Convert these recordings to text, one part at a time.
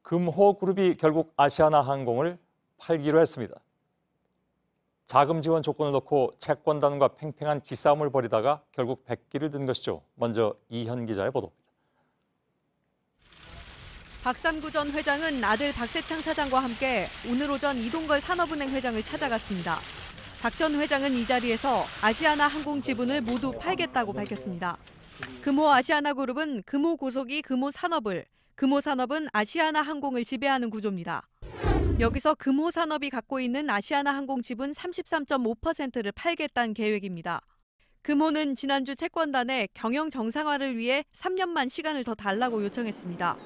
금호그룹이 결국 아시아나항공을 팔기로 했습니다. 자금 지원 조건을 놓고 채권단과 팽팽한 기싸움을 벌이다가 결국 백기를 든 것이죠. 먼저 이현 기자의 보도입니다. 박삼구 전 회장은 아들 박세창 사장과 함께 오늘 오전 이동걸 산업은행 회장을 찾아갔습니다. 박 전 회장은 이 자리에서 아시아나항공 지분을 모두 팔겠다고 밝혔습니다. 금호아시아나그룹은 금호고속이 금호산업을, 금호산업은 아시아나항공을 지배하는 구조입니다. 여기서 금호산업이 갖고 있는 아시아나항공 지분 33.5%를 팔겠다는 계획입니다. 금호는 지난주 채권단에 경영 정상화를 위해 3년만 시간을 더 달라고 요청했습니다.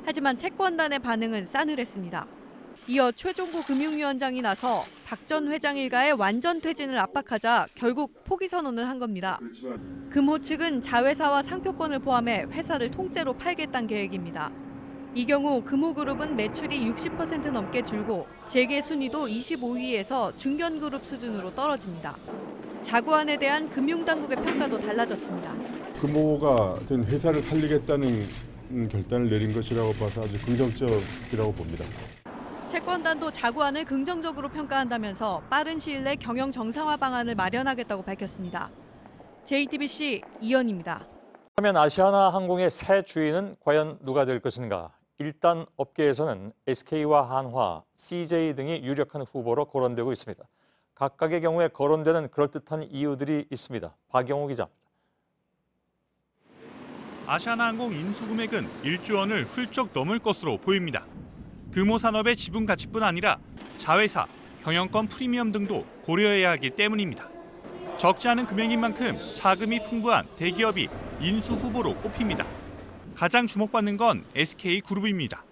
하지만 채권단의 반응은 싸늘했습니다. 이어 최종구 금융위원장이 나서 박 전 회장 일가의 완전 퇴진을 압박하자 결국 포기 선언을 한 겁니다. 금호 측은 자회사와 상표권을 포함해 회사를 통째로 팔겠다는 계획입니다. 이 경우 금호그룹은 매출이 60% 넘게 줄고 재계 순위도 25위에서 중견그룹 수준으로 떨어집니다. 자구안에 대한 금융당국의 평가도 달라졌습니다. 금호가 어떤 회사를 살리겠다는 결단을 내린 것이라고 봐서 아주 긍정적이라고 봅니다. 채권단도 자구안을 긍정적으로 평가한다면서 빠른 시일 내 경영 정상화 방안을 마련하겠다고 밝혔습니다. JTBC 이현입니다. 그러면 아시아나항공의 새 주인은 과연 누가 될 것인가? 일단 업계에서는 SK와 한화, CJ 등이 유력한 후보로 거론되고 있습니다. 각각의 경우에 거론되는 그럴듯한 이유들이 있습니다. 박영호 기자입니다. 아시아나항공 인수 금액은 1조 원을 훌쩍 넘을 것으로 보입니다. 금호산업의 지분 가치뿐 아니라 자회사, 경영권 프리미엄 등도 고려해야 하기 때문입니다. 적지 않은 금액인 만큼 자금이 풍부한 대기업이 인수 후보로 꼽힙니다. 가장 주목받는 건 SK그룹입니다.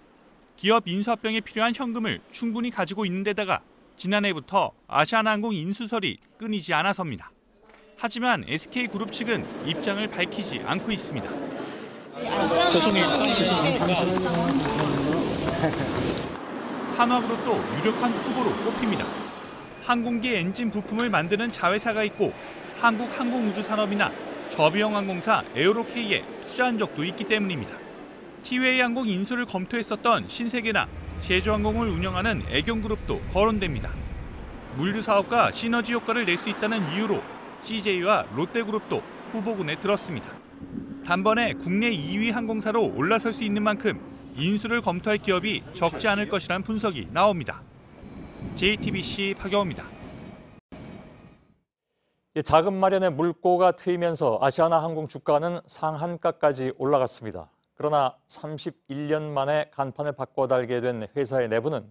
기업 인수 합병에 필요한 현금을 충분히 가지고 있는 데다가 지난해부터 아시아나항공 인수설이 끊이지 않아서입니다. 하지만 SK그룹 측은 입장을 밝히지 않고 있습니다. 한화그룹도 유력한 후보로 꼽힙니다. 항공기 엔진 부품을 만드는 자회사가 있고 한국항공우주산업이나 저비용 항공사 에어로K에 투자한 적도 있기 때문입니다. 티웨이 항공 인수를 검토했었던 신세계나 제주항공을 운영하는 애경그룹도 거론됩니다. 물류 사업과 시너지 효과를 낼 수 있다는 이유로 CJ와 롯데그룹도 후보군에 들었습니다. 단번에 국내 2위 항공사로 올라설 수 있는 만큼 인수를 검토할 기업이 적지 않을 것이란 분석이 나옵니다. JTBC 박영호입니다. 자금 마련에 물꼬가 트이면서 아시아나항공 주가는 상한가까지 올라갔습니다. 그러나 31년 만에 간판을 바꿔 달게 된 회사의 내부는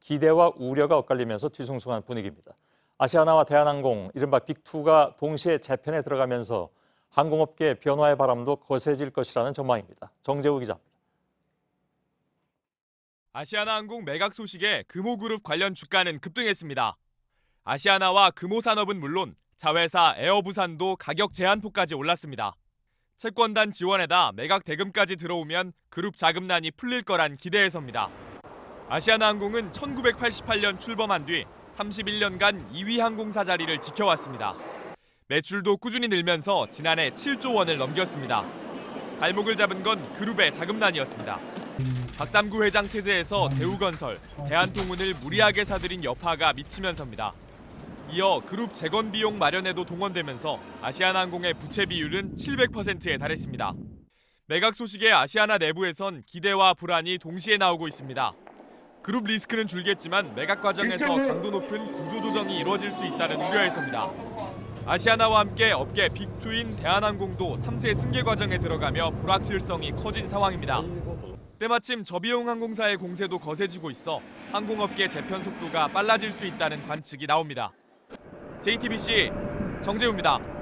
기대와 우려가 엇갈리면서 뒤숭숭한 분위기입니다. 아시아나와 대한항공, 이른바 빅2가 동시에 재편에 들어가면서 항공업계 변화의 바람도 거세질 것이라는 전망입니다. 정재우 기자입니다. 아시아나항공 매각 소식에 금호그룹 관련 주가는 급등했습니다. 아시아나와 금호산업은 물론 자회사 에어부산도 가격 제한폭까지 올랐습니다. 채권단 지원에다 매각 대금까지 들어오면 그룹 자금난이 풀릴 거란 기대에서입니다. 아시아나항공은 1988년 출범한 뒤 31년간 2위 항공사 자리를 지켜왔습니다. 매출도 꾸준히 늘면서 지난해 7조 원을 넘겼습니다. 발목을 잡은 건 그룹의 자금난이었습니다. 박삼구 회장 체제에서 대우건설, 대한통운을 무리하게 사들인 여파가 미치면서입니다. 이어 그룹 재건 비용 마련에도 동원되면서 아시아나항공의 부채 비율은 700%에 달했습니다. 매각 소식에 아시아나 내부에선 기대와 불안이 동시에 나오고 있습니다. 그룹 리스크는 줄겠지만 매각 과정에서 강도 높은 구조조정이 이루어질 수 있다는 우려에서입니다. 아시아나와 함께 업계 빅2인 대한항공도 3세 승계 과정에 들어가며 불확실성이 커진 상황입니다. 때마침 저비용 항공사의 공세도 거세지고 있어 항공업계 재편 속도가 빨라질 수 있다는 관측이 나옵니다. JTBC 정재우입니다.